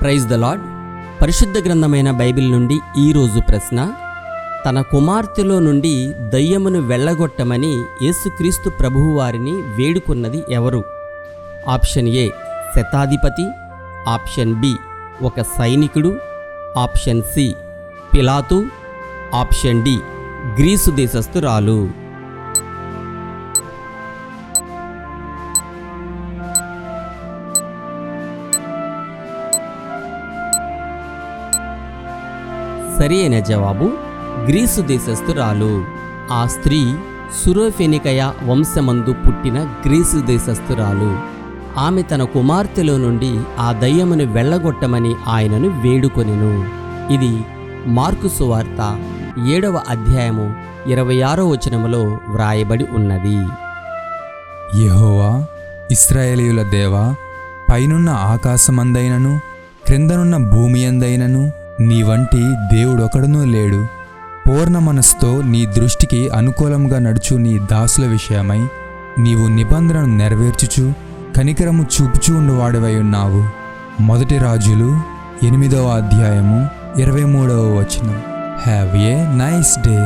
Praise the lord. పరిశుద్ధ గ్రంథమైన Bible నుండి ఈరోజు ప్రశ్న: తన కుమార్తెలో నుండి దయ్యమును వెళ్ళగొట్టమని యేసుక్రీస్తు ప్రభువు వారిని వేడుకున్నది ఎవరు? ఆప్షన్ ఏ శతాధిపతి, ఆప్షన్ బి ఒక సైనికుడు, ఆప్షన్ సి పిలాతు, ఆప్షన్ డి గ్రీసు దేశస్థురాలు. సరి అయిన జవాబు గ్రీసు దేశస్థురాలు. ఆ స్త్రీ సురోఫెనికయ వంశమందు పుట్టిన గ్రీసు దేశస్థురాలు. ఆమె తన కుమార్తెలో నుండి ఆ దయ్యమును వెళ్ళగొట్టమని ఆయనను వేడుకొనెను. ఇది మార్కు సువార్త 7వ అధ్యాయము 26వ వచనములో వ్రాయబడి ఉన్నది. యెహోవా ఇశ్రాయేలీయుల దేవా, పైనున్న ఆకాశమందైనను క్రిందనున్న భూమి అందైనను నీ వంటి దేవుడొకడునూ లేడు. పూర్ణ మనస్సుతో నీ దృష్టికి అనుకూలంగా నడుచు నీ దాసుల విషయమై నీవు నిబంధనను నెరవేర్చుచు కనికరము చూపుచూ ఉండువాడివై ఉన్నావు. మొదటి రాజులు 8వ అధ్యాయము 23వ వచనం. Have a nice day.